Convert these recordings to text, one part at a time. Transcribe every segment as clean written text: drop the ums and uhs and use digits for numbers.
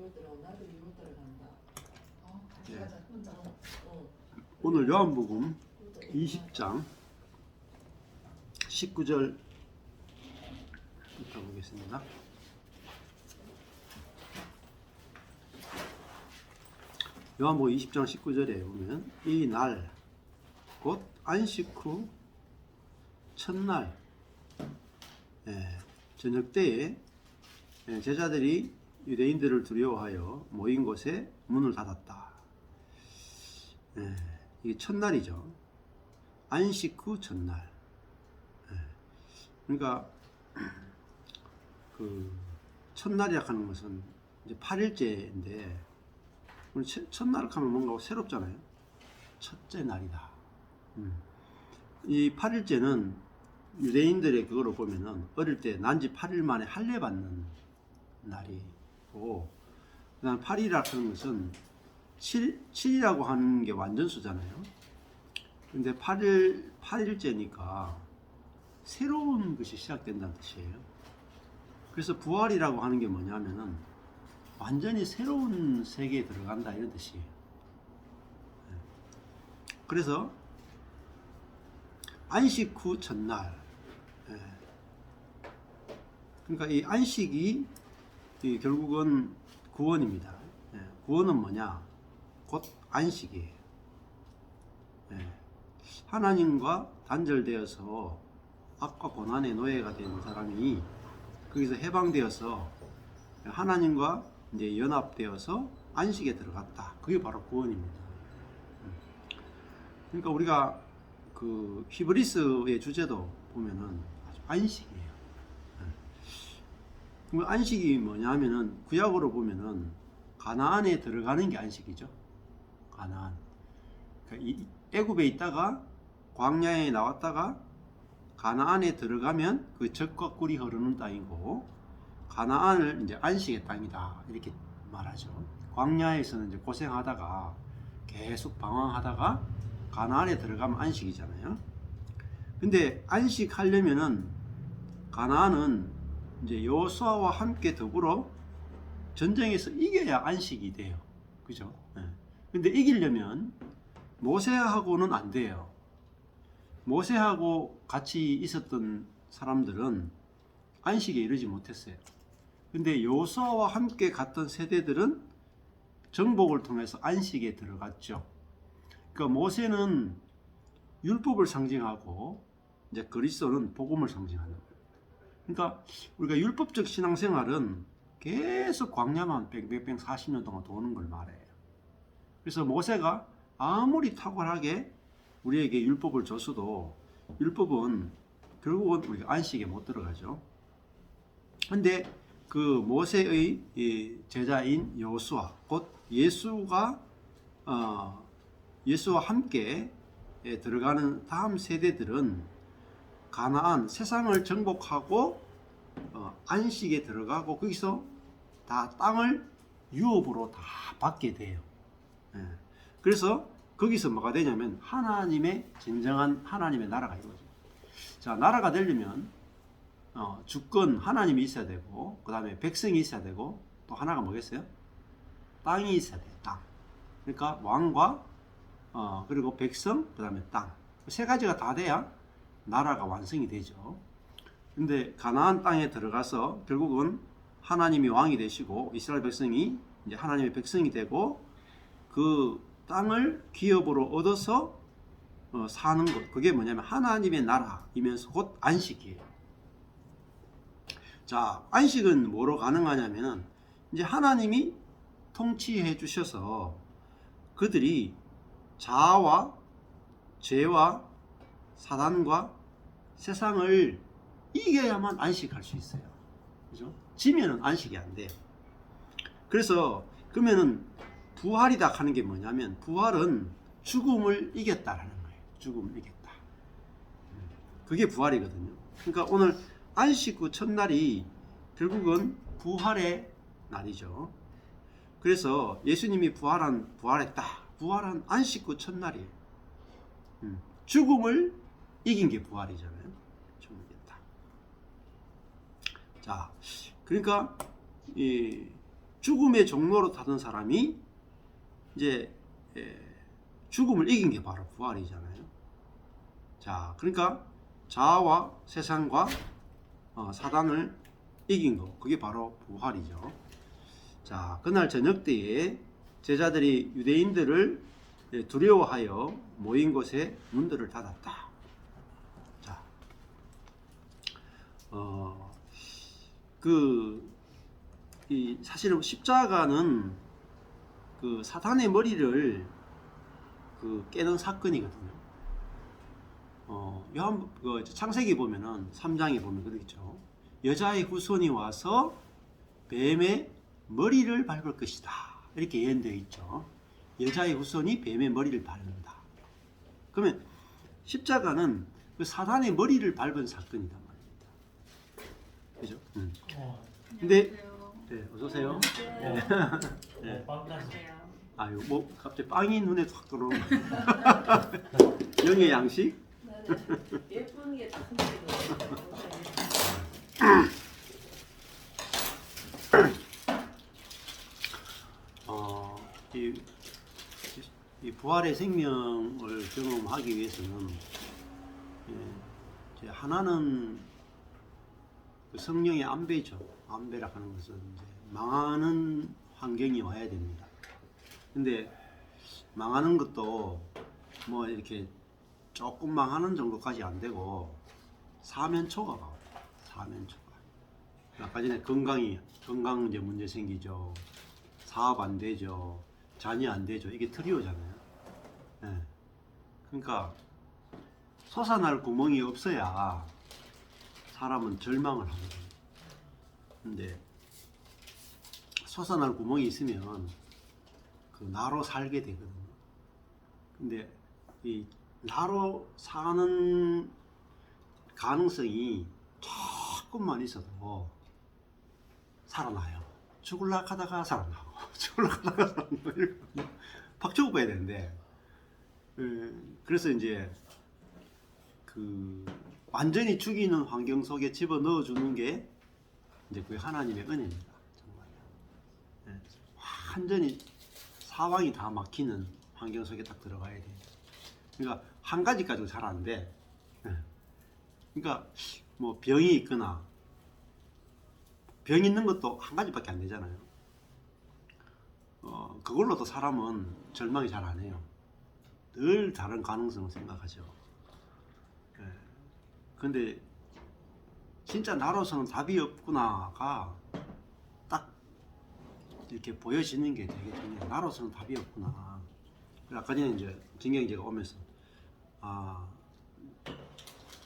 이것들하고 나도 이것 따라간다. 같이 네. 가자. 혼자. 오늘 요한복음 20장 19절부터 보겠습니다. 요한복음 20장 19절에 보면 이 날 곧 안식 후 첫날 저녁 때에 제자들이 유대인들을 두려워하여 모인 곳에 문을 닫았다. 이게 첫날이죠. 안식 후 첫날. 그러니까 그 첫날이라 하는 것은 이제 8일째인데 우리 첫날 하면 뭔가 새롭잖아요. 첫째 날이다. 이 8일째는 유대인들의 그거로 보면은 어릴 때 난지 8일 만에 할례 받는 날이고, 그다음 8일이라 하는 것은 7이라고 하는 게 완전수잖아요. 근데 8일째니까 새로운 것이 시작된다는 뜻이에요. 그래서 부활이라고 하는 게 뭐냐면은 완전히 새로운 세계에 들어간다 이런 뜻이에요. 그래서 안식 후 첫날. 그러니까 이 안식이 결국은 구원입니다. 구원은 뭐냐? 곧 안식이에요. 하나님과 단절되어서 악과 고난의 노예가 된 사람이 거기서 해방되어서 하나님과 이제 연합되어서 안식에 들어갔다. 그게 바로 구원입니다. 그러니까 우리가 그 히브리스의 주제도 보면은 아주 안식이에요. 그럼 안식이 뭐냐면은 구약으로 보면은 가나안에 들어가는 게 안식이죠. 가나안. 그러니까 애굽에 있다가 광야에 나왔다가 가나안에 들어가면 그 젖과 꿀이 흐르는 땅이고, 가나안을 이제 안식의 땅이다 이렇게 말하죠. 광야에서는 이제 고생하다가 계속 방황하다가 가나안에 들어가면 안식이잖아요. 근데 안식하려면은 가나안은 이제 여호수아와 함께 더불어 전쟁에서 이겨야 안식이 돼요. 그죠? 근데 이기려면 모세하고는 안 돼요. 모세하고 같이 있었던 사람들은 안식에 이르지 못했어요. 근데 여호수아와 함께 갔던 세대들은 정복을 통해서 안식에 들어갔죠. 그러니까 모세는 율법을 상징하고 이제 그리스도는 복음을 상징하는 거예요. 그러니까 우리가 율법적 신앙생활은 계속 광야만 뺑뺑뺑 40년 동안 도는 걸 말해요. 그래서 모세가 아무리 탁월하게 우리에게 율법을 줬어도 율법은 결국은 우리가 안식에 못 들어가죠. 근데 그 모세의 제자인 여호수아, 곧 예수와 함께 들어가는 다음 세대들은 가나안, 세상을 정복하고 안식에 들어가고 거기서 다 땅을 유업으로 다 받게 돼요. 그래서 거기서 뭐가 되냐면 하나님의 진정한 하나님의 나라가 이루어져요. 자, 나라가 되려면 주권 하나님이 있어야 되고, 그 다음에 백성이 있어야 되고, 또 하나가 뭐겠어요? 땅이 있어야 돼요. 땅. 그러니까 왕과 그리고 백성, 그 다음에 땅. 세 가지가 다 돼야 나라가 완성이 되죠. 근데 가나안 땅에 들어가서 결국은 하나님이 왕이 되시고 이스라엘 백성이 이제 하나님의 백성이 되고 그 땅을 기업으로 얻어서 사는 것. 그게 뭐냐면 하나님의 나라이면서 곧 안식이에요. 자, 안식은 뭐로 가능하냐면은 이제 하나님이 통치해 주셔서 그들이 자아와 죄와 사단과 세상을 이겨야만 안식할 수 있어요. 그죠? 지면은 안식이 안 돼요. 그래서 그러면은 부활이다 하는 게 뭐냐면 부활은 죽음을 이겼다라는 거예요. 죽음을 이겼다. 그게 부활이거든요. 그러니까 오늘 안식 후 첫날이 결국은 부활의 날이죠. 그래서 예수님이 부활했다. 부활한 안식 후 첫날이에요. 죽음을 이긴 게 부활이잖아요. 죽음을 이겼다. 자, 그러니까 이 죽음의 종로로 타던 사람이 이제 죽음을 이긴 게 바로 부활이잖아요. 자, 그러니까 자아와 세상과 사단을 이긴 거, 그게 바로 부활이죠. 자, 그날 저녁 때에 제자들이 유대인들을 두려워하여 모인 곳에 문들을 닫았다. 자, 사실은 십자가는 그 사탄의 머리를 깨는 사건이거든요. 창세기 보면은 3장에 보면 그러겠죠. 여자의 후손이 와서 뱀의 머리를 밟을 것이다. 이렇게 예언되어 있죠. 여자의 후손이 뱀의 머리를 밟는다. 그러면 십자가는 그 사탄의 머리를 밟은 사건이단 말입니다. 그죠? 근데 네, 어서 오세요. 네. 아유, 뭐 갑자기 빵이 눈에 확 들어오는 영의 양식. 예쁜 게 딱 생기고. 이 부활의 생명을 경험하기 위해서는 이제 하나는 그 성령의 안배죠. 안배라 하는 것은 이제 망하는 환경이 와야 됩니다. 근데 망하는 것도 뭐 이렇게 조금 망하는 정도까지 안 되고 사면초가 가요. 사면초가. 아까 전에 건강 이제 문제 생기죠. 사업 안 되죠. 자녀 안 되죠. 이게 트리오잖아요. 네. 그러니까 솟아날 구멍이 없어야 사람은 절망을 하거든요. 근데 솟아날 구멍이 있으면 그 나로 살게 되거든요. 근데 이 나로 사는 가능성이 조금만 있어도 살아나요. 죽을라 하다가 살아나고 죽을라 하다가 살아나고 팍 죽어봐야 되는데 그래서 이제 그 완전히 죽이는 환경 속에 집어넣어 주는 게 이제 그게 하나님의 은혜입니다. 정말. 네. 완전히 사방이 다 막히는 환경 속에 딱 들어가야 돼요. 그러니까 한 가지 가지고 잘 안 돼. 네. 그러니까 뭐 병이 있거나 병 있는 것도 한 가지밖에 안 되잖아요. 그걸로도 사람은 절망이 잘 안 해요. 늘 다른 가능성을 생각하죠. 네. 근데 진짜 나로서는 답이 없구나가 딱 이렇게 보여지는 게 되게 중요해요. 나로서는 답이 없구나. 아까 전에 이제 진경제가 오면서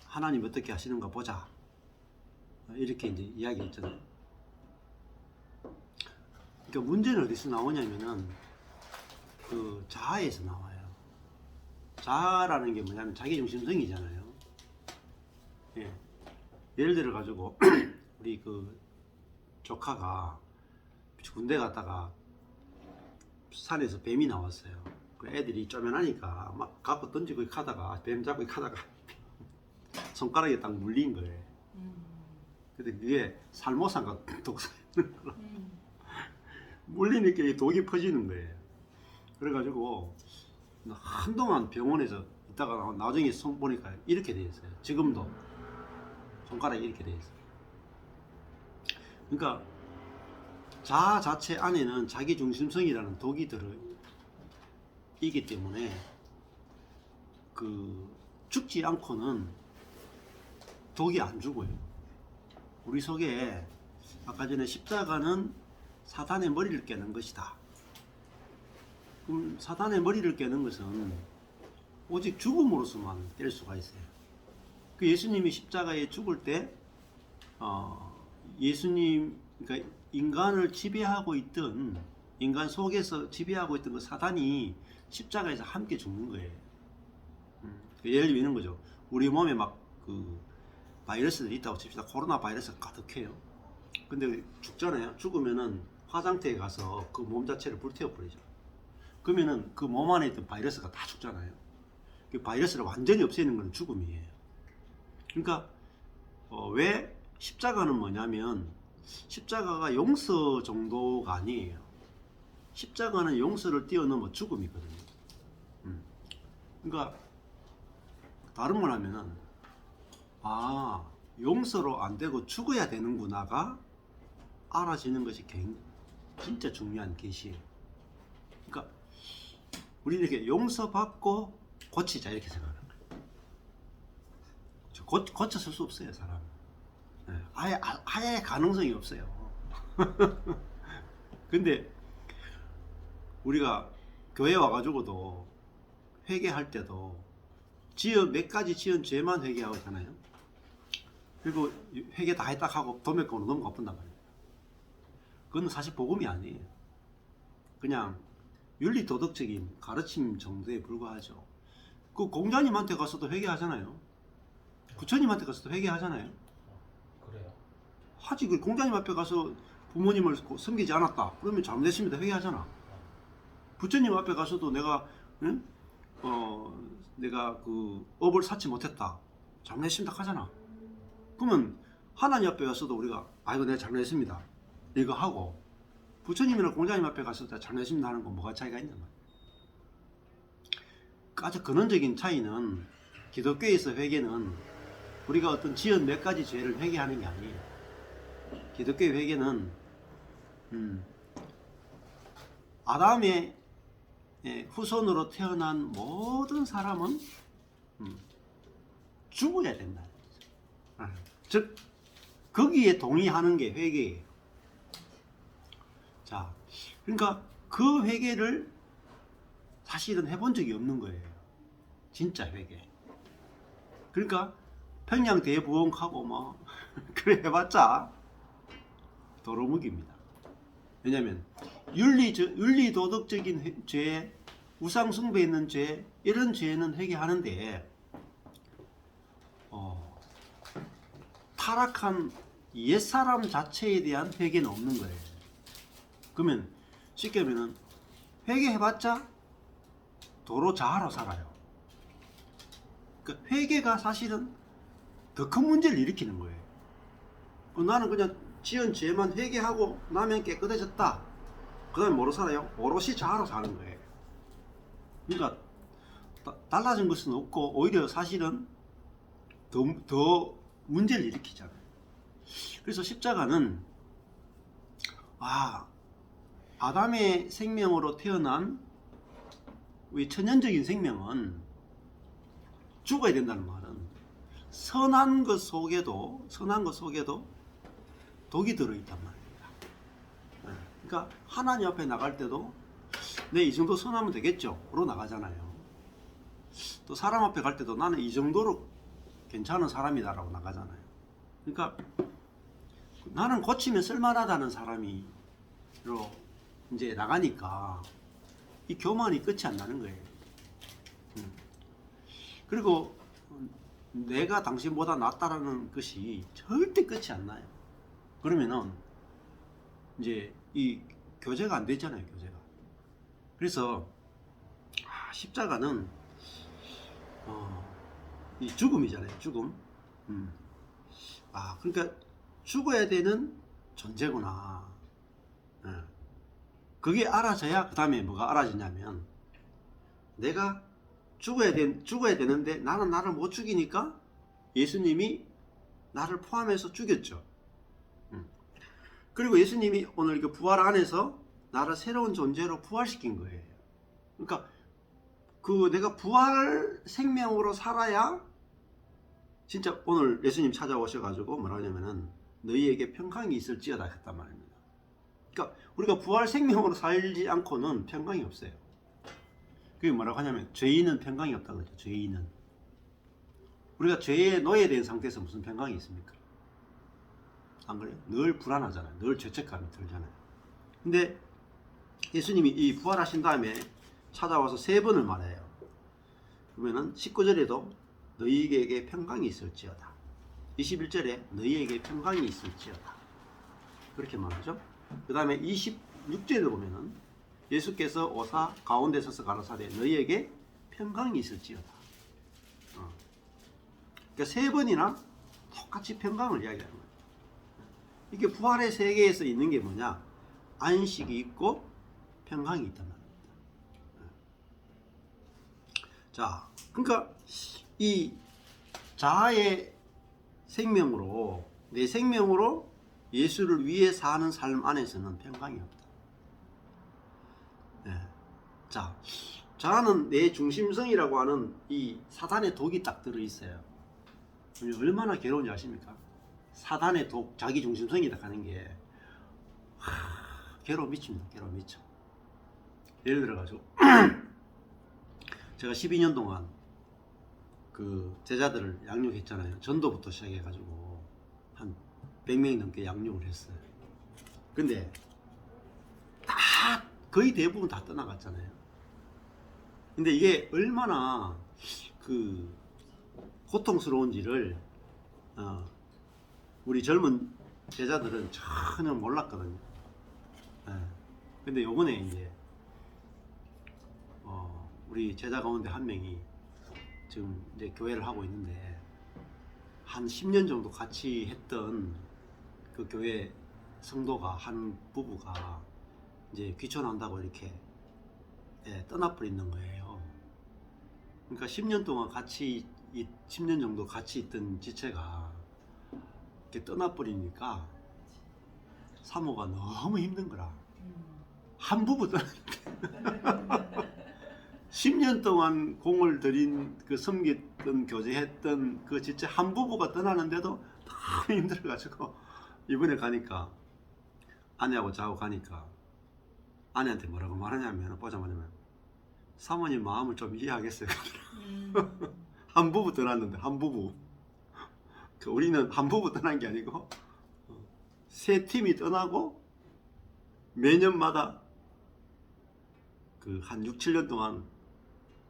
하나님 어떻게 하시는가 보자 이렇게 이제 이야기했잖아요. 그러니까 문제는 어디서 나오냐면은 그 자아에서 나와요. 자아라는 게 뭐냐면 자기중심성이잖아요. 예. 예를 들어 가지고 우리 그 조카가 군대 갔다가 산에서 뱀이 나왔어요. 그 애들이 쪼면하니까 막 갖고 던지고 가다가 뱀 잡고 가다가 손가락에 딱 물린 거예요. 근데 그게 살모산과 독성 물리니까 이 독이 퍼지는 거예요. 그래가지고 한동안 병원에서 있다가 나중에 손 보니까 이렇게 돼 있어요. 지금도 손가락이 이렇게 돼 있어요. 그러니까 자아 자체 안에는 자기 중심성이라는 독이 들어있기 때문에 그 죽지 않고는 독이 안 죽어요. 우리 속에 아까 전에 십자가는 사탄의 머리를 깨는 것이다. 그럼 사탄의 머리를 깨는 것은 오직 죽음으로서만 깰 수가 있어요. 그 예수님이 십자가에 죽을 때 예수님 그러니까 인간을 지배하고 있던 인간 속에서 지배하고 있던 그 사탄이 십자가에서 함께 죽는 거예요. 예를 들면 이런 거죠. 우리 몸에 막 그 바이러스들이 있다고 칩시다. 코로나 바이러스가 가득해요. 근데 죽잖아요. 죽으면은 화상태에 가서 그 몸 자체를 불태워 버리죠. 그러면은 그 몸 안에 있던 바이러스가 다 죽잖아요. 그 바이러스를 완전히 없애는 건 죽음이에요. 그러니까 왜 십자가는 뭐냐면 십자가가 용서 정도가 아니에요. 십자가는 용서를 뛰어넘어 죽음이거든요. 그러니까 다른 말 하면은 용서로 안 되고 죽어야 되는구나가 알아지는 것이 진짜 중요한 계시예요. 그러니까 우리는 이렇게 용서받고 고치자 이렇게 생각하는 거예요. 고쳐줄 수 없어요, 사람. 아예 가능성이 없어요. 근데 우리가 교회 와가지고도 회개할 때도 몇 가지 지은 죄만 회개하고 있잖아요. 그리고 회개 다 했다 하고 도매금으로 넘어가 본단 말이에요. 그건 사실 복음이 아니에요. 그냥 윤리 도덕적인 가르침 정도에 불과하죠. 그 공자님한테 가서도 회개하잖아요. 부처님한테 가서도 회개하잖아요. 그래요? 하지. 그 공자님 앞에 가서 부모님을 섬기지 않았다 그러면 잘못했습니다 회개하잖아. 부처님 앞에 가서도 내가 그 업을 쌓지 못했다 잘못했습니다 하잖아. 그러면 하나님 앞에 가서도 우리가 이거 내가 잘못했습니다 이거 하고, 부처님이나 공자님 앞에 가서도 잘못했습니다 하는 건 뭐가 차이가 있냐 말이야. 아주 근원적인 차이는 기독교에서 회개는 우리가 어떤 지은 몇 가지 죄를 회개하는 게 아니에요. 기독교의 회개는 아담의 후손으로 태어난 모든 사람은 죽어야 된다. 즉 거기에 동의하는 게 회개예요. 자, 그러니까 그 회개를 사실은 해본 적이 없는 거예요. 진짜 회개. 그러니까 평양 대부흥하고 뭐 그래 해봤자 도루묵입니다. 왜냐하면 윤리 도덕적인 죄, 우상 숭배 있는 죄, 이런 죄는 회개하는데 타락한 옛사람 자체에 대한 회개는 없는 거예요. 그러면 쉽게 하면은 회개해봤자 도로 자하로 살아요. 그러니까 회개가 사실은 더 큰 문제를 일으키는 거예요. 나는 그냥 지은 죄만 회개하고 나면 깨끗해졌다. 그 다음에 뭐로 살아요? 오롯이 자아로 사는 거예요. 그러니까 달라진 것은 없고 오히려 사실은 더 문제를 일으키잖아요. 그래서 십자가는 아담의 생명으로 태어난 우리 천연적인 생명은 죽어야 된다는 말은 선한 것 속에도 독이 들어있단 말입니다. 그러니까 하나님 앞에 나갈 때도 내 이 정도 선하면 되겠죠?로 나가잖아요. 또 사람 앞에 갈 때도 나는 이 정도로 괜찮은 사람이다라고 나가잖아요. 그러니까 나는 고치면 쓸만하다는 사람이로 이제 나가니까 이 교만이 끝이 안 나는 거예요. 그리고 내가 당신보다 낫다라는 것이 절대 끝이 안 나요. 그러면은 이제 이 교제가 안 되잖아요, 교제가. 그래서 십자가는 이 죽음이잖아요, 죽음. 그러니까 죽어야 되는 존재구나. 그게 알아져야 그 다음에 뭐가 알아지냐면 내가 죽어야 되는데 나는 나를 못 죽이니까 예수님이 나를 포함해서 죽였죠. 그리고 예수님이 오늘 그 부활 안에서 나를 새로운 존재로 부활시킨 거예요. 그러니까 내가 부활 생명으로 살아야 진짜 오늘 예수님 찾아오셔가지고 뭐라 하냐면은 너희에게 평강이 있을지어다 했단 말입니다. 그러니까 우리가 부활 생명으로 살지 않고는 평강이 없어요. 그게 뭐라고 하냐면 죄인은 평강이 없다 그러죠. 죄인은. 우리가 죄에 노예된 상태에서 무슨 평강이 있습니까? 안 그래요? 늘 불안하잖아요. 늘 죄책감이 들잖아요. 근데 예수님이 이 부활하신 다음에 찾아와서 3번을 말해요. 그러면은 19절에도 너희에게 평강이 있을지어다. 21절에 너희에게 평강이 있을지어다. 그렇게 말하죠. 그 다음에 26절에 보면은 예수께서 오사 가운데 서서 가라사대 너희에게 평강이 있을지어다. 그러니까 3번이나 똑같이 평강을 이야기하는 거예요. 이게 부활의 세계에서 있는 게 뭐냐? 안식이 있고 평강이 있단 말입니다. 자, 그러니까 이 자아의 생명으로, 내 생명으로 예수를 위해 사는 삶 안에서는 평강이 없다. 네. 자, 자아는 내 중심성이라고 하는 이 사단의 독이 딱 들어있어요. 얼마나 괴로운지 아십니까? 사단의 독, 자기 중심성이다 하는 게 괴로워 미칩니다. 괴로워 미쳐. 예를 들어가지고 제가 12년 동안 그 제자들을 양육했잖아요. 전도부터 시작해가지고 한 100명이 넘게 양육을 했어요. 근데 다 거의 대부분 다 떠나갔잖아요. 근데 이게 얼마나 그 고통스러운지를 우리 젊은 제자들은 전혀 몰랐거든요. 근데 요번에 이제 우리 제자 가운데 한 명이 지금 이제 교회를 하고 있는데 한 10년 정도 같이 했던 그 교회 성도가 한 부부가 이제 귀촌한다고 이렇게 떠나버리는 거예요. 그러니까 10년 동안 같이 10년 정도 같이 있던 지체가 이렇게 떠나버리니까 사모가 너무 힘든 거라. 한 부부 떠났는데 10년 동안 공을 들인 그 섬겼던 교제했던 그 지체 한 부부가 떠나는데도 너무 힘들어가지고 이번에 가니까 아내하고 자고 가니까 아내한테 뭐라고 말하냐면 보자마자 사모님 마음을 좀 이해하겠어요. 한 부부 떠났는데 한 부부. 우리는 한 부부 떠난 게 아니고 세 팀이 떠나고 매년마다 그 한 6, 7년 동안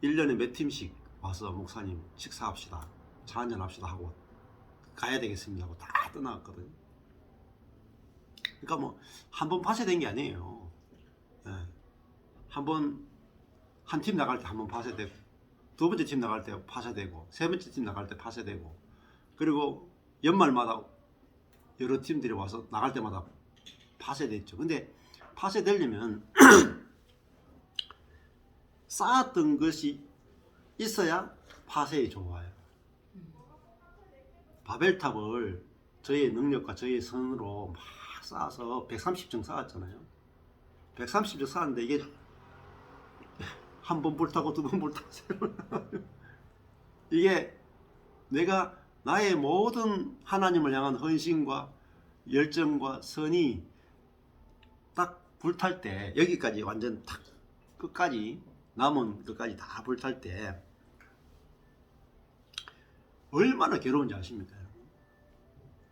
1년에 몇 팀씩 와서 목사님 식사합시다. 차 한잔 합시다 하고 가야 되겠습니다 하고 다 떠나갔거든요. 그러니까 뭐 한 번 파쇄된 게 아니에요. 한 번 한 팀 나갈 때 한 번 파쇄되고 두 번째 팀 나갈 때 파쇄되고 세 번째 팀 나갈 때 파쇄되고 그리고 연말마다 여러 팀들이 와서 나갈 때마다 파쇄됐죠. 근데 파쇄되려면 쌓았던 것이 있어야 파쇄에 좋아요. 바벨탑을 저의 능력과 저의 선으로 막 쌓아서 130층 쌓았잖아요. 130층 쌓았는데 이게 한 번 불타고 두 번 불타고 이게 내가 나의 모든 하나님을 향한 헌신과 열정과 선이 딱 불탈 때 여기까지 완전 탁 끝까지 남은 끝까지 다 불탈 때 얼마나 괴로운지 아십니까?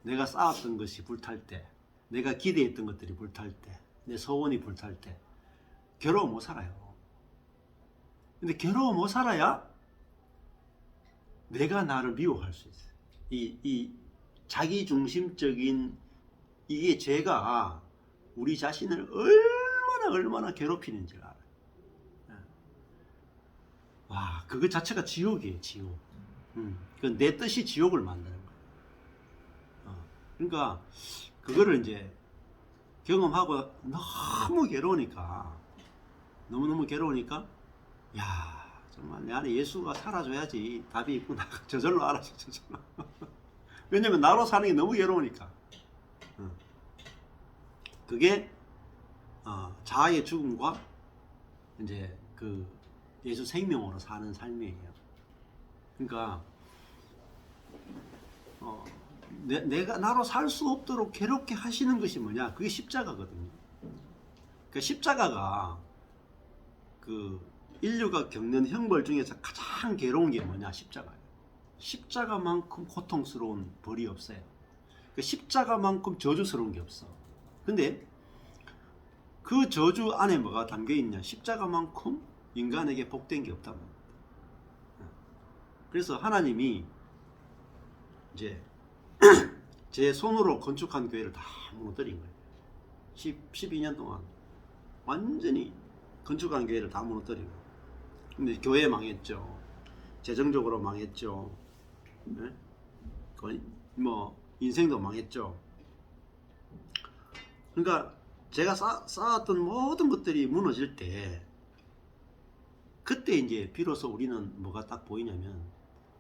내가 쌓았던 것이 불탈 때, 내가 기대했던 것들이 불탈 때, 내 소원이 불탈 때 괴로워 못 살아요. 근데 괴로워 못 살아야 내가 나를 미워할 수 있어요. 이 자기중심적인 이게 죄가 우리 자신을 얼마나 괴롭히는지를 알아요. 와, 그거 자체가 지옥이에요, 지옥. 그건 내 뜻이 지옥을 만드는 거예요. 그러니까 그거를 이제 경험하고 너무 괴로우니까 너무너무 괴로우니까 야 정말 내 안에 예수가 살아줘야지 답이 있구나. 저절로 알아서 저절로. 왜냐면 나로 사는 게 너무 괴로우니까. 그게 자아의 죽음과 이제 그 예수 생명으로 사는 삶이에요. 그러니까 내가 나로 살 수 없도록 괴롭게 하시는 것이 뭐냐? 그게 십자가거든요. 그러니까 십자가가 그 인류가 겪는 형벌 중에서 가장 괴로운 게 뭐냐? 십자가예요. 십자가만큼 고통스러운 벌이 없어요. 그러니까 십자가만큼 저주스러운 게 없어. 근데 그 저주 안에 뭐가 담겨 있냐? 십자가만큼 인간에게 복된 게 없단 말이에요. 그래서 하나님이 이제 제 손으로 건축한 교회를 다 무너뜨린 거예요. 12년 동안 완전히 건축한 교회를 다 무너뜨리고. 근데 교회 망했죠. 재정적으로 망했죠. 네? 뭐 인생도 망했죠. 그러니까 제가 쌓았던 모든 것들이 무너질 때 그때 이제 비로소 우리는 뭐가 딱 보이냐면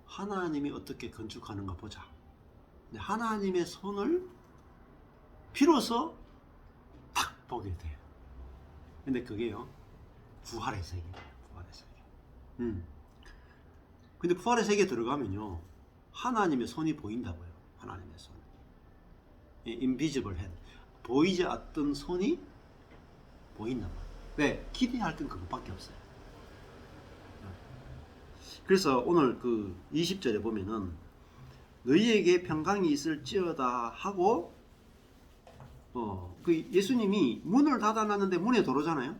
하나님이 어떻게 건축하는가 보자. 하나님의 손을 비로소 딱 보게 돼요. 근데 그게요, 부활의 세계예요. 부활의 세계. 근데 부활의 세계에 들어가면요, 하나님의 손이 보인다고요. 하나님의 손. invisible hand. 보이지 않던 손이 보인단 말이에요. 왜? 기대할 땐 그것밖에 없어요. 그래서 오늘 그 20절에 보면은 너희에게 평강이 있을지어다 하고 그 예수님이 문을 닫아놨는데 문에 들어오잖아요.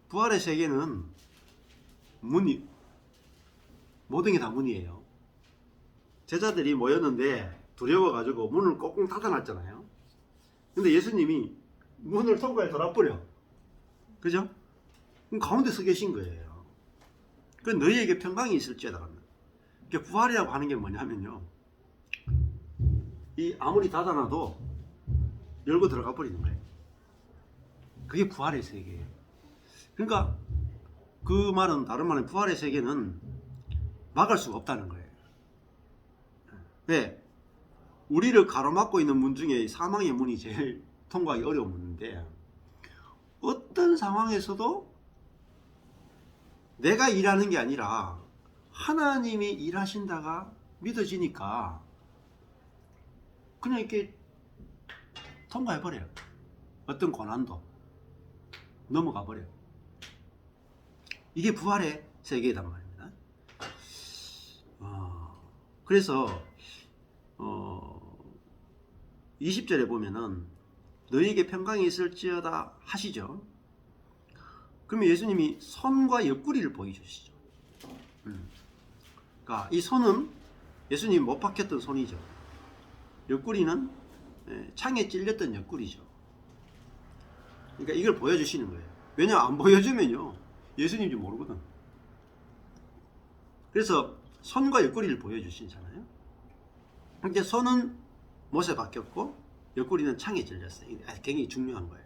부활의 세계는 문이 모든 게 다 문이에요. 제자들이 모였는데 두려워가지고 문을 꽁꽁 닫아놨잖아요. 근데 예수님이 문을 통과해 돌아버려. 그죠? 그럼 가운데 서 계신 거예요. 그 너희에게 평강이 있을지어다. 그러니까 부활이라고 하는 게 뭐냐면요, 이 아무리 닫아놔도 열고 들어가 버리는 거예요. 그게 부활의 세계예요. 그러니까 그 말은, 다른 말은 부활의 세계는 막을 수가 없다는 거예요. 왜? 우리를 가로막고 있는 문 중에 사망의 문이 제일 통과하기 어려운 문인데, 어떤 상황에서도 내가 일하는 게 아니라 하나님이 일하신다가 믿어지니까 그냥 이렇게 통과해버려요. 어떤 고난도 넘어가 버려요. 이게 부활의 세계이단 말입니다. 그래서 20절에 보면은 너희에게 평강이 있을지어다 하시죠. 그러면 예수님이 손과 옆구리를 보여주시죠. 그러니까 이 손은 예수님이 못 박혔던 손이죠. 옆구리는 창에 찔렸던 옆구리죠. 그러니까 이걸 보여주시는 거예요. 왜냐, 안 보여주면요, 예수님인지 모르거든. 그래서 손과 옆구리를 보여주시잖아요. 이제 손은 못에 박혔고 옆구리는 창에 찔렸어요. 이게 굉장히 중요한 거예요.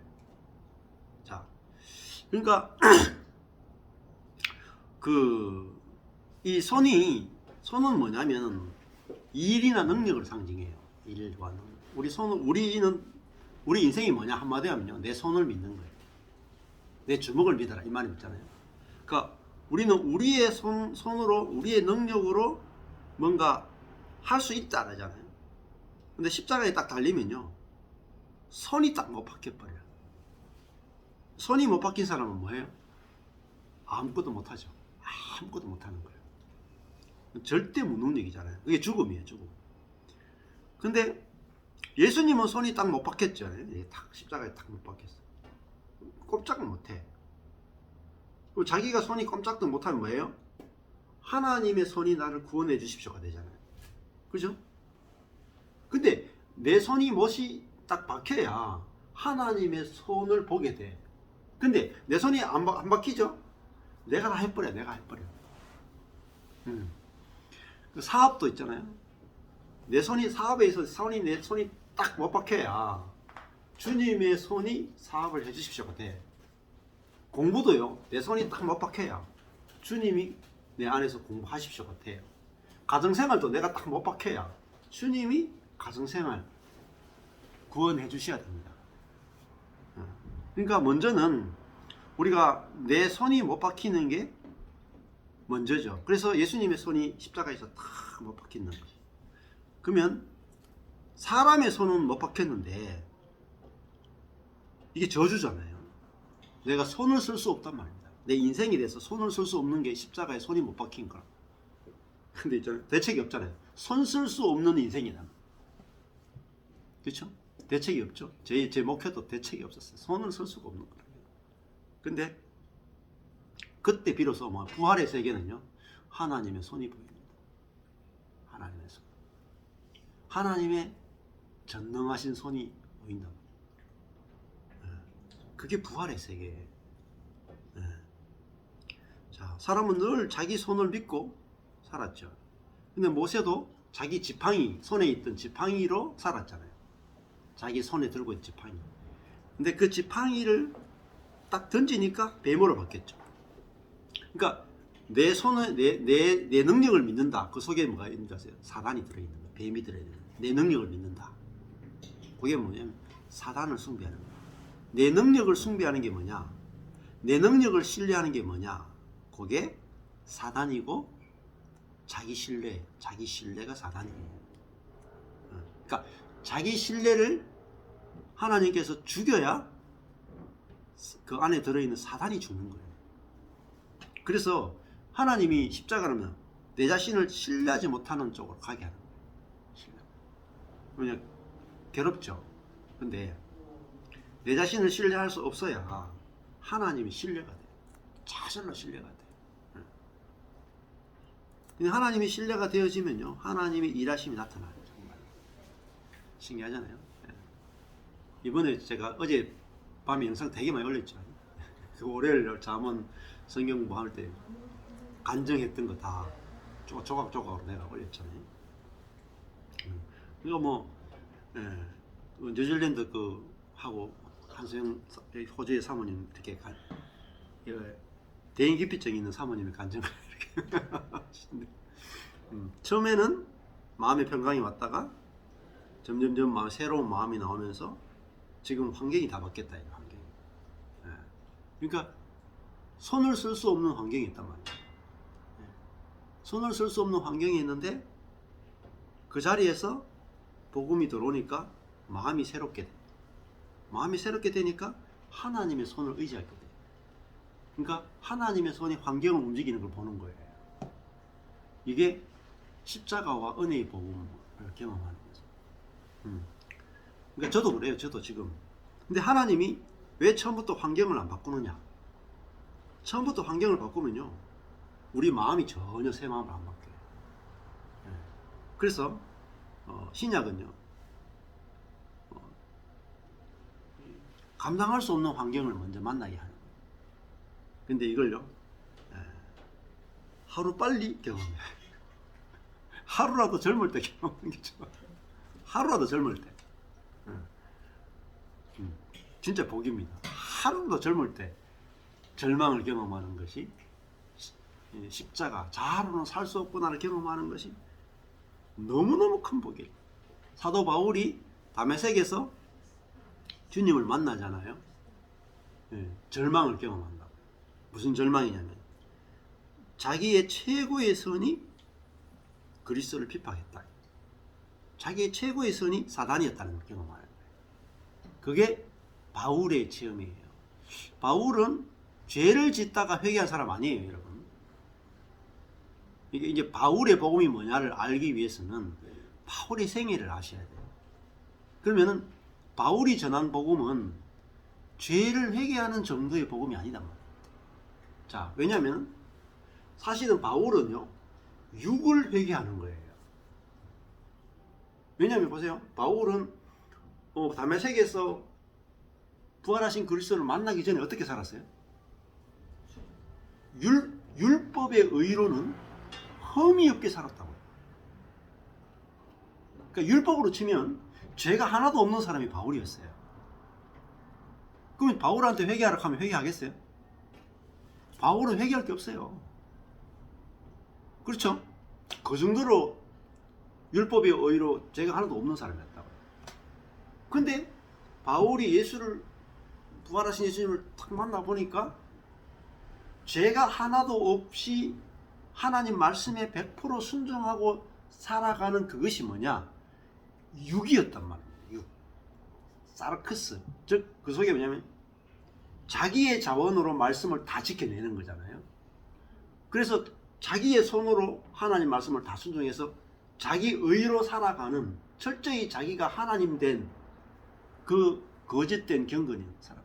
자, 그러니까 이 손은 뭐냐면 일이나 능력을 상징해요. 일과 능력. 우리 인생이 뭐냐 한마디 하면요, 내 손을 믿는 거예요. 내 주먹을 믿어라, 이 말이 있잖아요. 그러니까 우리는 우리의 손으로, 우리의 능력으로 뭔가 할 수 있다 하잖아요. 근데 십자가에 딱 달리면요, 손이 딱 못 박혀버려요. 손이 못 박힌 사람은 뭐예요? 아무것도 못하죠. 아무것도 못하는 거예요. 절대 무능력이잖아요. 그게 죽음이에요, 죽음. 근데 예수님은 손이 딱 못 박혔죠. 딱 십자가에 딱 못 박혔어. 꼼짝을 못해. 그리고 자기가 손이 꼼짝도 못하면 뭐예요? 하나님의 손이 나를 구원해 주십시오가 되잖아요. 그죠? 근데 내 손이 못이 딱 박혀야 하나님의 손을 보게 돼. 근데 내 손이 안 박히죠? 내가 다 해버려. 그 사업도 있잖아요. 내 손이 사업에 있어서 내 손이 딱 못 박혀야 주님의 손이 사업을 해주십시오가 돼. 공부도요, 내 손이 딱 못 박혀야 주님이 내 안에서 공부하십시오가 돼요. 가정생활도 내가 딱 못 박혀야 주님이 가정생활 구원해 주셔야 됩니다. 그러니까 먼저는 우리가 내 손이 못 박히는 게 먼저죠. 그래서 예수님의 손이 십자가에서 딱 못 박히는 거죠. 그러면 사람의 손은 못 박혔는데 이게 저주잖아요. 내가 손을 쓸 수 없단 말입니다. 내 인생에 대해서 손을 쓸 수 없는 게 십자가에 손이 못 박힌 거라. 근데 있잖아요, 대책이 없잖아요. 손 쓸 수 없는 인생이다. 그렇죠? 대책이 없죠. 제 목표도 대책이 없었어요. 손을 쓸 수가 없는 거예요. 근데 그때 비로소 부활의 세계는요, 하나님의 손이 보입니다. 하나님의 손. 하나님의 전능하신 손이 보인다. 그게 부활의 세계예요. 자, 사람은 늘 자기 손을 믿고 살았죠. 근데 모세도 자기 지팡이, 손에 있던 지팡이로 살았잖아요. 자기 손에 들고 있는 지팡이. 근데 그 지팡이를 딱 던지니까 뱀으로 바뀌었죠. 그러니까 내 손에 내 능력을 믿는다. 그 속에 뭐가 있는지 아세요? 사단이 들어있는 거예요. 뱀이 들어있는 거예요. 내 능력을 믿는다. 그게 뭐냐면 사단을 숭배하는 거예요. 내 능력을 숭배하는 게 뭐냐? 내 능력을 신뢰하는 게 뭐냐? 그게 사단이고 자기 신뢰가 사단이에요. 그러니까 자기 신뢰를 하나님께서 죽여야 그 안에 들어있는 사단이 죽는 거예요. 그래서 하나님이 십자가라면 내 자신을 신뢰하지 못하는 쪽으로 가게 하는 거예요. 왜냐 괴롭죠. 근데 내 자신을 신뢰할 수 없어야 하나님이 신뢰가 돼요. 자신로 신뢰가 돼요. 근데 하나님이 신뢰가 되어지면요, 하나님의 일하심이 나타나요. 정말 신기하잖아요. 이번에 제가 어제 밤에 영상 되게 많이 올렸죠. 그 월요일 잠언 성경 공부할 때 간증했던 거 다 조각조각으로 내가 올렸잖아요. 이거 뭐 뉴질랜드 그 하고 한수영 호주의 사모님 이렇게 대인 기피증이 있는 사모님의 간증을 이렇게 처음에는 마음의 평강이 왔다가 점점점 새로운 마음이 나오면서 지금 환경이 다 바뀌었다. 이거 환경이. 그러니까 손을 쓸 수 없는 환경이 있단 말이에요. 손을 쓸 수 없는 환경이 있는데 그 자리에서 복음이 들어오니까 마음이 새롭게 돼. 마음이 새롭게 되니까 하나님의 손을 의지하게 돼. 그러니까 하나님의 손이 환경을 움직이는 걸 보는 거예요. 이게 십자가와 은혜의 복음을 경험하는 거죠. 그러니까 저도 그래요. 저도 지금. 근데 하나님이 왜 처음부터 환경을 안 바꾸느냐? 처음부터 환경을 바꾸면요, 우리 마음이 전혀 새 마음을 안 바뀌어요. 그래서 신약은요, 감당할 수 없는 환경을 먼저 만나게 하는 거예요. 근데 이걸요, 하루 빨리 경험해요. 하루라도 젊을 때 경험하는 게 좋아요. 하루라도 젊을 때. 진짜 복입니다. 하루라도 젊을 때 절망을 경험하는 것이, 십자가, 자아로는 살 수 없구나를 경험하는 것이 너무너무 큰 복이에요. 사도 바울이 다메섹에서 주님을 만나잖아요. 절망을 경험한다. 무슨 절망이냐면 자기의 최고의 선이 그리스도를 핍박했다. 자기의 최고의 선이 사단이었다는 걸 경험하는 거예요. 그게 바울의 체험이에요. 바울은 죄를 짓다가 회개한 사람 아니에요, 여러분. 이게 이제 바울의 복음이 뭐냐를 알기 위해서는 바울의 생애를 아셔야 돼요. 그러면은 바울이 전한 복음은 죄를 회개하는 정도의 복음이 아니단 말이에요. 자, 왜냐하면 사실은 바울은요, 육을 회개하는 거예요. 왜냐하면 보세요, 바울은 다메섹에서 부활하신 그리스도를 만나기 전에 어떻게 살았어요? 율법의 의로는 흠이 없게 살았다고요. 그러니까 율법으로 치면 죄가 하나도 없는 사람이 바울이었어요. 그러면 바울한테 회개하라고 하면 회개하겠어요? 바울은 회개할 게 없어요. 그렇죠? 그 정도로 율법의 의로 죄가 하나도 없는 사람이었다고요. 근데 바울이 부활하신 예수님을 딱 만나보니까 죄가 하나도 없이 하나님 말씀에 100% 순종하고 살아가는 그것이 뭐냐? 육이었단 말이에요. 육. 사르크스. 즉 그 속에 뭐냐면 자기의 자원으로 말씀을 다 지켜내는 거잖아요. 그래서 자기의 손으로 하나님 말씀을 다 순종해서 자기 의로 살아가는, 철저히 자기가 하나님 된 그 거짓된 경건인 사람.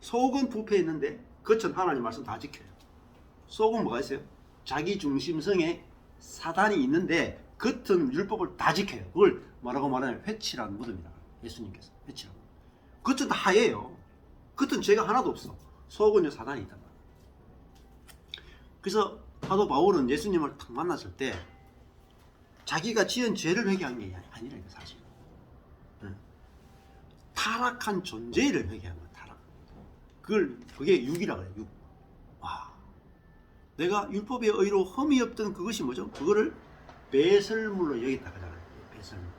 속은 부패했는데 겉은 하나님 말씀 다 지켜요. 속은 뭐가 있어요? 자기 중심성에 사단이 있는데 겉은 율법을 다 지켜요. 그걸 뭐라고 말하냐면 회칠한 무덤이라. 예수님께서 회칠한 무덤. 겉은 다 하얘요. 겉은 죄가 하나도 없어. 속은 사단이 있단 말이에요. 그래서 사도 바울은 예수님을 딱 만났을 때 자기가 지은 죄를 회개한 게 아니라니까, 사실. 타락한 존재를 회개한 거야. 타락. 그게 육이라 그래. 육. 와. 내가 율법의 의로 흠이 없던 그것이 뭐죠? 그거를 배설물로 여겼다 그러잖아요. 배설물.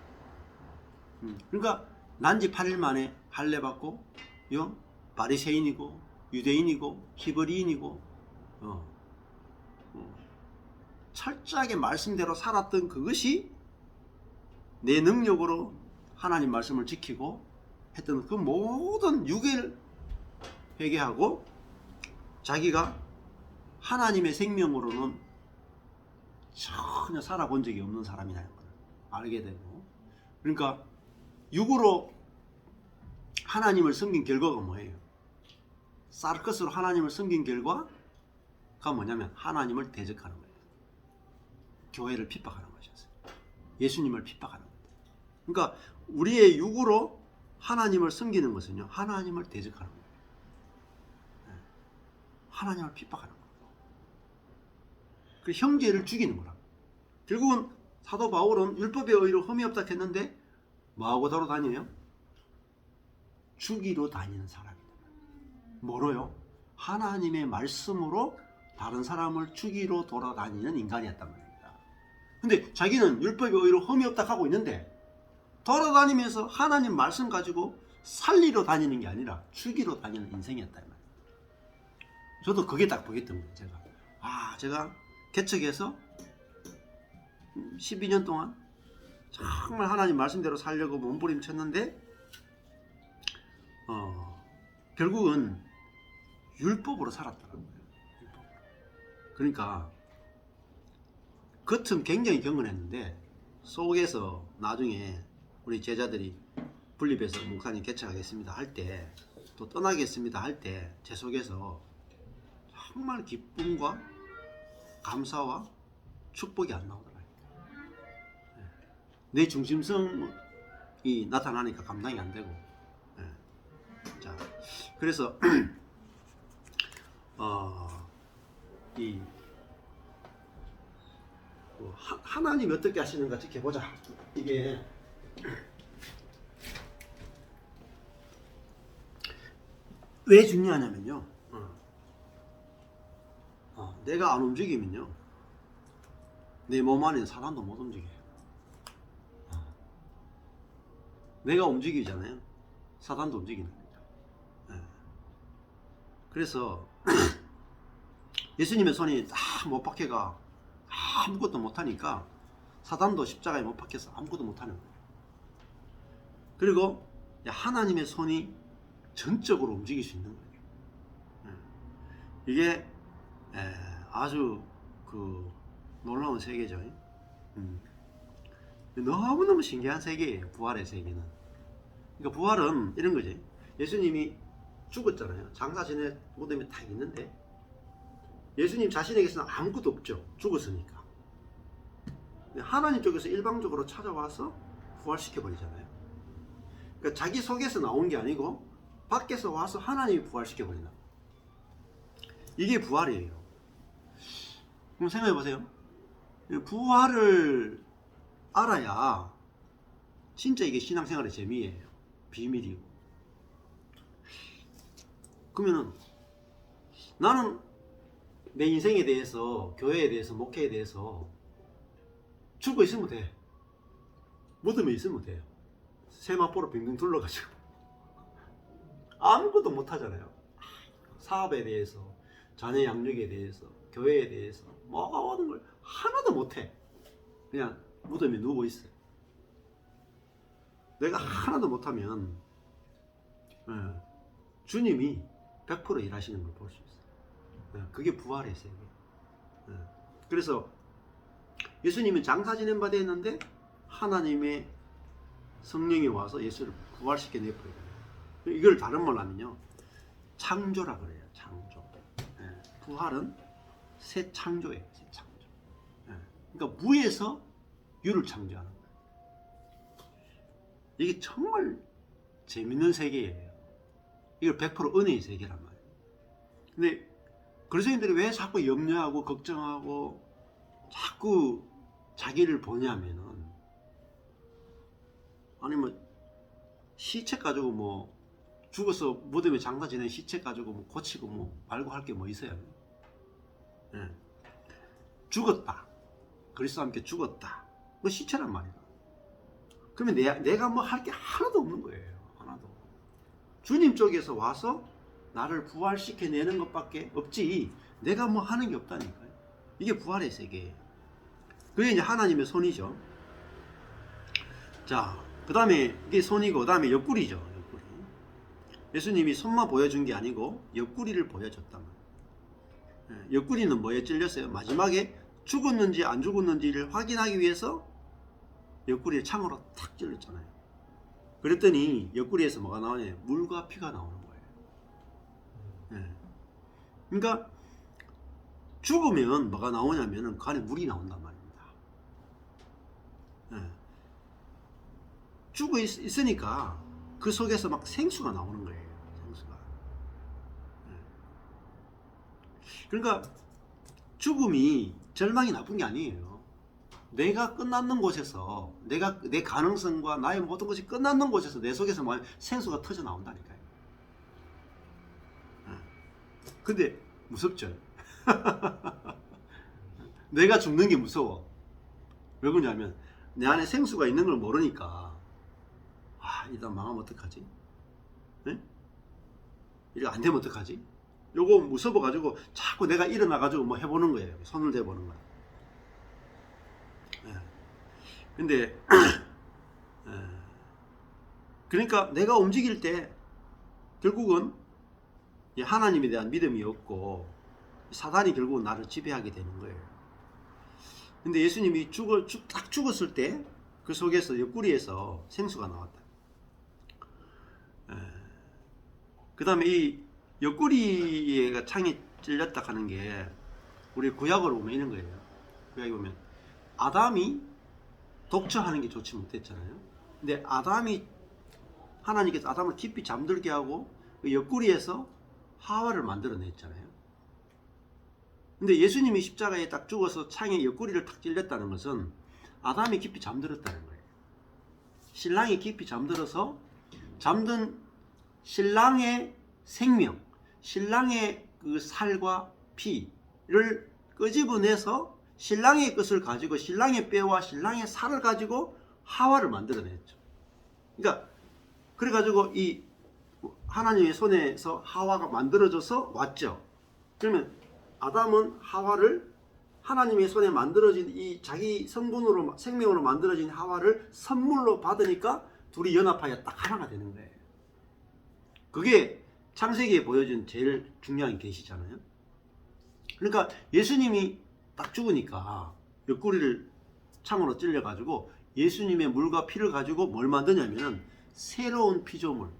그러니까 난지 8일 만에 할례 받고 바리새인이고 유대인이고 히브리인이고 철저하게 말씀대로 살았던 그것이 내 능력으로 하나님 말씀을 지키고 했던 그 모든 육을 회개하고 자기가 하나님의 생명으로는 전혀 살아본 적이 없는 사람이라는 걸 알게 되고, 그러니까 육으로 하나님을 섬긴 결과가 뭐예요? 사르커스로 하나님을 섬긴 결과가 뭐냐면 하나님을 대적하는 거예요. 교회를 핍박하는 것이었어요. 예수님을 핍박하는 거예요. 그러니까 우리의 육으로 하나님을 섬기는 것은요, 하나님을 대적하는 거예요. 하나님을 핍박하는 거예요. 그 형제를 죽이는 거라. 결국은 사도 바울은 율법의 의로 흠이 없다 했는데 뭐하고 돌아다녀요? 죽이러 다니는 사람이다. 뭐로요? 하나님의 말씀으로 다른 사람을 죽이러 돌아다니는 인간이었단 말입니다. 근데 자기는 율법의 의로 흠이 없다 하고 있는데 돌아다니면서 하나님 말씀 가지고 살리러 다니는 게 아니라 죽이러 다니는 인생이었단 말이에요. 저도 그게 딱 보였던 거예요. 제가 개척해서 12년 동안 정말 하나님 말씀대로 살려고 몸부림쳤는데 결국은 율법으로 살았더라고요. 율법으로. 그러니까 겉은 굉장히 경건했는데 속에서 나중에 우리 제자들이 분립해서 목사님 개척하겠습니다 할 때, 또 떠나겠습니다 할 때 제 속에서 정말 기쁨과 감사와 축복이 안 나오더라고요. 내 중심성이 나타나니까 감당이 안 되고. 자, 그래서 하나님이 어떻게 하시는가 지켜보자. 이게 왜 중요하냐면요, 내가 안 움직이면요 내 몸 안에 사람도 못 움직여요. 내가 움직이잖아요, 사단도 움직이는 겁니다. 그래서 예수님의 손이 다 못 박혀가 아무것도 못하니까 사단도 십자가에 못 박혀서 아무것도 못하는 거예요. 그리고 하나님의 손이 전적으로 움직일 수 있는 거예요. 이게 아주 놀라운 세계죠. 너무너무 신기한 세계예요, 부활의 세계는. 그러니까 부활은 이런 거지. 예수님이 죽었잖아요. 장사 지내 무덤에 딱 있는데 예수님 자신에게서는 아무것도 없죠. 죽었으니까. 하나님 쪽에서 일방적으로 찾아와서 부활시켜 버리잖아요. 그러니까 자기 속에서 나온 게 아니고 밖에서 와서 하나님이 부활시켜 버린다. 이게 부활이에요. 그럼 생각해 보세요. 부활을 알아야 진짜 이게 신앙생활의 재미예요. 비밀이고. 그러면은 나는 내 인생에 대해서, 교회에 대해서, 목회에 대해서 죽어 있으면 돼. 무덤에 있으면 돼요. 세마포로 빙빙 둘러가지고 아무것도 못 하잖아요. 사업에 대해서, 자녀 양육에 대해서, 교회에 대해서 뭐가 오는 걸 하나도 못해. 그냥 무덤에 누워 있어요. 내가 하나도 못하면 주님이 100% 일하시는 걸 볼 수 있어요. 그게 부활의 세계. 그래서 예수님은 장사 지낸 바 되었는데 하나님의 성령이 와서 예수를 부활시켜 내버려요. 이걸 다른 말로 하면요, 창조라 그래요. 창조. 부활은 새 창조예요. 새 창조. 그러니까 무에서 유를 창조하는 거예요. 이게 정말 재밌는 세계예요. 이걸 100% 은혜의 세계란 말이에요. 근데 그리스도인들이 왜 자꾸 염려하고 걱정하고 자꾸 자기를 보냐면은, 아니 시체 가지고 뭐 죽어서 무덤에 장사 지낸 시체 가지고 뭐 고치고 뭐 말고 할 게 뭐 있어요? 예. 죽었다. 그리스도와 함께 죽었다. 뭐 시체란 말이야. 그러면 내가 뭐 할 게 하나도 없는 거예요. 하나도. 주님 쪽에서 와서 나를 부활시켜내는 것밖에 없지 내가 뭐 하는 게 없다니까요. 이게 부활의 세계예요. 그게 이제 하나님의 손이죠. 자, 그 다음에 이게 손이고 그 다음에 옆구리죠. 옆구리. 예수님이 손만 보여준 게 아니고 옆구리를 보여줬단 말이에요. 옆구리는 뭐에 찔렸어요? 마지막에 죽었는지 안 죽었는지를 확인하기 위해서 옆구리에 창으로 탁 찔렀잖아요. 그랬더니 옆구리에서 뭐가 나오냐? 물과 피가 나오는 거예요. 그러니까 죽으면 뭐가 나오냐면 그 안에 물이 나온단 말입니다. 죽어 있으니까 그 속에서 막 생수가 나오는 거예요. 생수가. 그러니까 죽음이 절망이 나쁜 게 아니에요. 내가 끝났는 곳에서 내 가능성과 나의 모든 것이 끝났는 곳에서 내 속에서 뭐 생수가 터져 나온다니까요. 근데 무섭죠. 내가 죽는 게 무서워. 왜 그러냐면 내 안에 생수가 있는 걸 모르니까 일단 망하면 어떡하지? 네? 이거 안 되면 어떡하지? 요거 무서워 가지고 자꾸 내가 일어나 가지고 뭐 해보는 거예요. 손을 대보는 거야. 근데 그러니까 내가 움직일 때 결국은 하나님에 대한 믿음이 없고 사단이 결국은 나를 지배하게 되는 거예요. 근데 예수님이 딱 죽었을 때 그 속에서 옆구리에서 생수가 나왔다. 그 다음에 이 옆구리가 창이 찔렸다 하는 게 우리 구약으로 보면 이런 거예요. 구약에 보면 아담이 독처하는 게 좋지 못했잖아요. 근데 하나님께서 아담을 깊이 잠들게 하고 그 옆구리에서 하와를 만들어냈잖아요. 근데 예수님이 십자가에 딱 죽어서 창에 옆구리를 탁 찔렸다는 것은 아담이 깊이 잠들었다는 거예요. 신랑이 깊이 잠들어서 잠든 신랑의 생명, 신랑의 그 살과 피를 끄집어내서 신랑의 것을 가지고 신랑의 뼈와 신랑의 살을 가지고 하와를 만들어냈죠. 그러니까 그래가지고 이 하나님의 손에서 하와가 만들어져서 왔죠. 그러면 아담은 하와를 하나님의 손에 만들어진 이 자기 성분으로 생명으로 만들어진 하와를 선물로 받으니까 둘이 연합하여 딱 하나가 되는 거예요. 그게 창세기에 보여준 제일 중요한 계시잖아요. 그러니까 예수님이 딱 죽으니까 옆구리를 창으로 찔려가지고 예수님의 물과 피를 가지고 뭘 만드냐면은 새로운 피조물,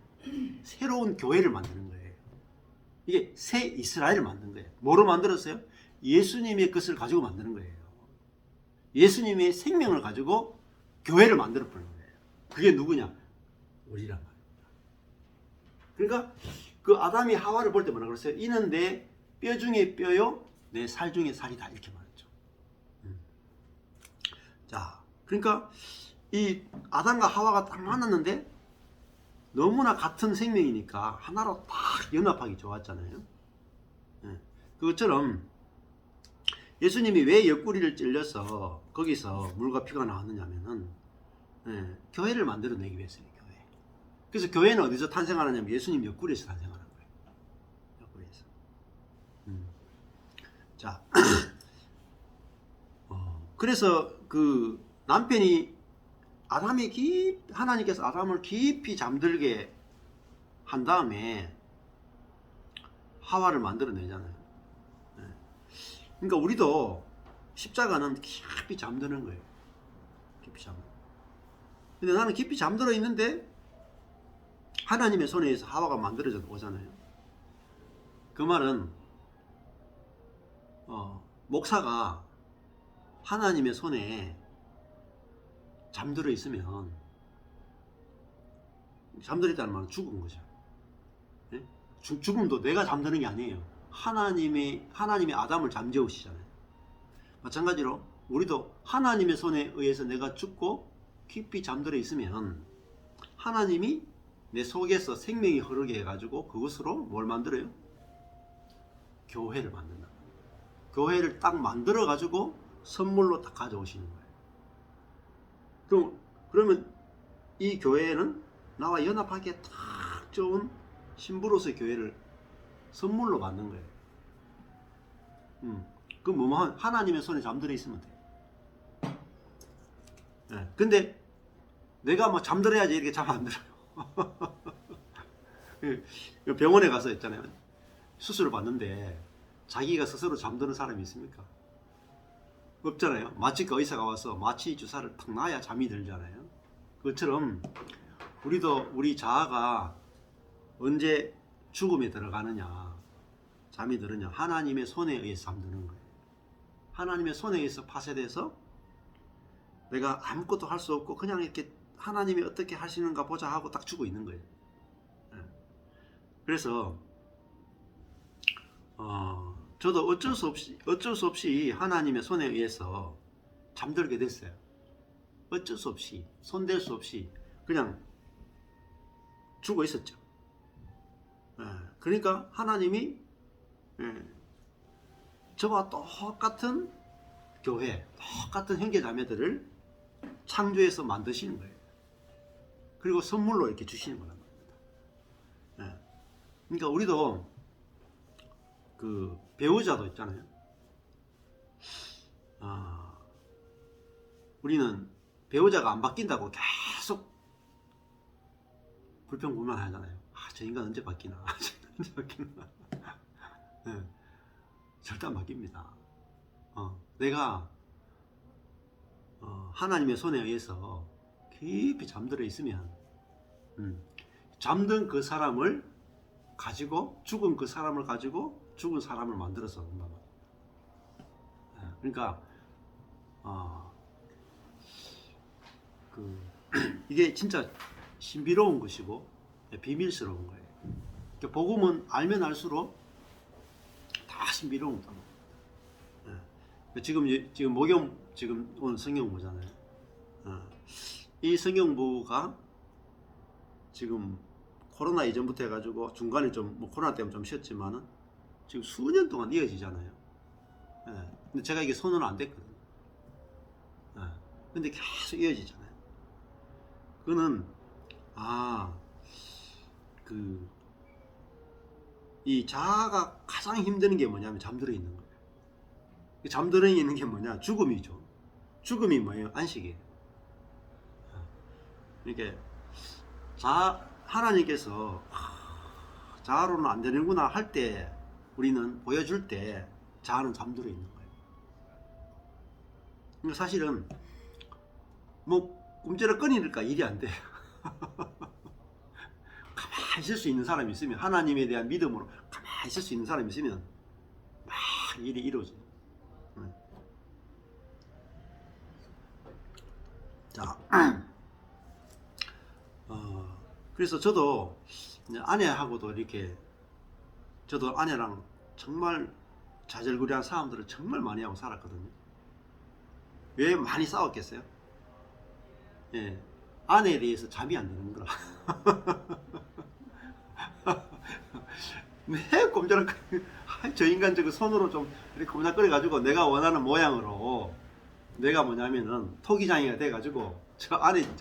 새로운 교회를 만드는 거예요. 이게 새 이스라엘을 만든 거예요. 뭐로 만들었어요? 예수님의 것을 가지고 만드는 거예요. 예수님의 생명을 가지고 교회를 만들어 버린 거예요. 그게 누구냐? 우리란 말입니다. 그러니까 그 아담이 하와를 볼 때 뭐라 그랬어요? 이는 내 뼈 중에 뼈요, 내 살 중에 살이다. 이렇게 말했죠. 자, 그러니까 이 아담과 하와가 딱 만났는데 너무나 같은 생명이니까 하나로 딱 연합하기 좋았잖아요. 그것처럼 예수님이 왜 옆구리를 찔려서 거기서 물과 피가 나왔느냐면은 교회를 만들어내기 위해서요. 교회. 그래서 교회는 어디서 탄생하느냐면 예수님 옆구리에서 탄생하는 거예요. 옆구리에서. 자, 그래서 그 남편이 하나님께서 아담을 깊이 잠들게 한 다음에 하와를 만들어내잖아요. 그러니까 우리도 십자가는 깊이 잠드는 거예요. 깊이 잠들어. 근데 나는 깊이 잠들어 있는데 하나님의 손에 의해서 하와가 만들어져 오잖아요. 그 말은 목사가 하나님의 손에 잠들어 있으면 잠들어 있다는 말은 죽은 거죠. 네? 죽음도 내가 잠드는 게 아니에요. 하나님이 아담을 잠재우시잖아요. 마찬가지로 우리도 하나님의 손에 의해서 내가 죽고 깊이 잠들어 있으면 하나님이 내 속에서 생명이 흐르게 해가지고 그것으로 뭘 만들어요? 교회를 만든다. 교회를 딱 만들어가지고 선물로 딱 가져오시는 거예요. 그러면 이 교회는 나와 연합하기에 딱 좋은 신부로서의 교회를 선물로 받는 거예요. 그 뭐만 하나님의 손에 잠들어 있으면 돼. 네. 근데 내가 뭐 잠들어야지 이렇게 잠 안 들어요. 병원에 가서 있잖아요. 수술을 받는데 자기가 스스로 잠드는 사람이 있습니까? 없잖아요. 마취과 의사가 와서 마취 주사를 탁 놔야 잠이 들잖아요. 그것처럼 우리도 우리 자아가 언제 죽음에 들어가느냐, 잠이 들으냐, 하나님의 손에 의해서 잠드는 거예요. 하나님의 손에 의해서 파쇄돼서 내가 아무것도 할 수 없고 그냥 이렇게 하나님이 어떻게 하시는가 보자 하고 딱 죽어 있는 거예요. 그래서 저도 어쩔 수 없이 하나님의 손에 의해서 잠들게 됐어요. 어쩔 수 없이, 손댈 수 없이 그냥 죽어 있었죠. 그러니까 하나님이 저와 똑같은 교회, 똑같은 형제자매들을 창조해서 만드시는 거예요. 그리고 선물로 이렇게 주시는 거란 말입니다. 그러니까 우리도 그 배우자도 있잖아요. 우리는 배우자가 안 바뀐다고 계속 불평불만하잖아요. 저 인간 언제 바뀌나? 언제 바뀌나? 절대 안 바뀝니다. 내가 하나님의 손에 의해서 깊이 잠들어 있으면 잠든 그 사람을 가지고 죽은 그 사람을 가지고 죽은 사람을 만들어서 온단 말이에요. 그러니까 이게 진짜 신비로운 것이고 비밀스러운 거예요. 그러니까 복음은 알면 알수록 다 신비로운 거예요. 지금 목욕 지금 오늘 성경부잖아요. 이 성경부가 지금 코로나 이전부터 해가지고 중간에 뭐 코로나 때문에 좀 쉬었지만은 지금 수년 동안 이어지잖아요. 근데 제가 이게 손은 안 댔거든요. 근데 계속 이어지잖아요. 그거는 이 자아가 가장 힘드는 게 뭐냐면 잠들어 있는 거예요. 잠들어 있는 게 뭐냐? 죽음이죠. 죽음이 뭐예요? 안식이에요. 이렇게 하나님께서 자아로는 안 되는구나 할 때 우리는 보여줄 때 자아는 잠들어 있는 거예요. 그러니까 사실은 뭐 꿈쩍거리니까 일이 안 돼요. 가만히 있을 수 있는 사람이 있으면, 하나님에 대한 믿음으로 가만히 있을 수 있는 사람이 있으면 막 일이 이루어져요. 자, 그래서 저도 아내하고도 이렇게, 저도 아내랑 정말 자절구레한 싸움들을 정말 많이 하고 살았거든요. 왜 많이 싸웠겠어요? 아내에 대해서 잠이 안 드는 거라. 매 꼼짝을 저 인간 저거 손으로 좀 이렇게 꼼짝거려 가지고 내가 원하는 모양으로, 내가 뭐냐면은 토기장이가 돼 가지고 저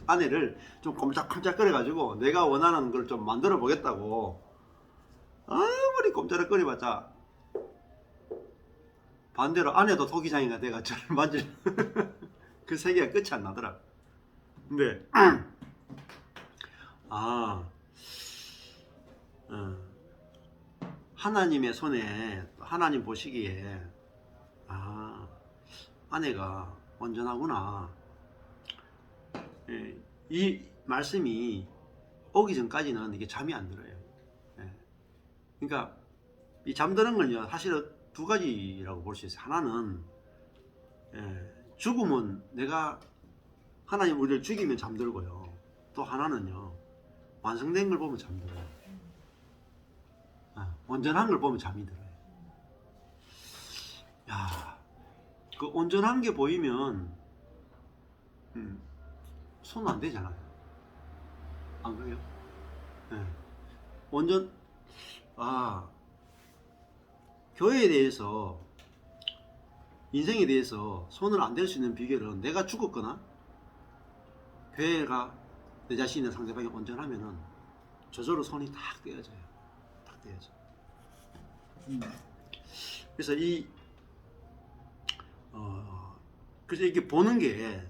아내를 좀 꼼짝꼼짝거려 가지고 내가 원하는 걸 좀 만들어 보겠다고 아무리 꼼짝거려봤자 반대로 아내도 토기장이가 돼가 저를 만질 그 세계가 끝이 안 나더라. 근데 하나님의 손에, 하나님 보시기에 아내가 온전하구나, 이 말씀이 오기 전까지는 이게 잠이 안 들어요. 그러니까 이 잠드는 건요 사실은 두 가지라고 볼 수 있어요. 하나는 죽음은 내가 하나님 우리를 죽이면 잠들고요. 또 하나는요 완성된 걸 보면 잠들어요. 온전한 걸 보면 잠이 들어요. 야, 그 온전한 게 보이면 손 안 대잖아요. 안 그래요? 예. 완전 교회에 대해서 인생에 대해서 손을 안 댈 수 있는 비결은 내가 죽었거나 교회가 내 자신의 상대방이 온전하면은 저절로 손이 탁 떼어져요. 탁 떼어져. 그래서 그래서 이게 보는 게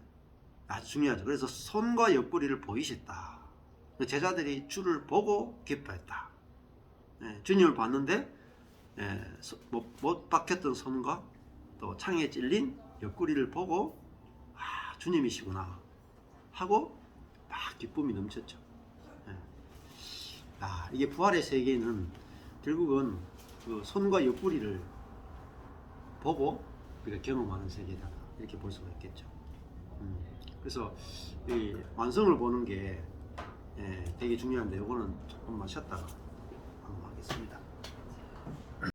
아주 중요하죠. 그래서 손과 옆구리를 보이셨다. 제자들이 주를 보고 기뻐했다. 주님을 봤는데 못 박혔던 손과 또 창에 찔린 옆구리를 보고 주님이시구나 하고 막 기쁨이 넘쳤죠. 이게 부활의 세계는 결국은 그 손과 옆구리를 보고 우리가 경험하는 세계다, 이렇게 볼 수가 있겠죠. 그래서 이 완성을 보는 게 되게 중요한데, 이거는 조금만 쉬었다가 하겠습니다.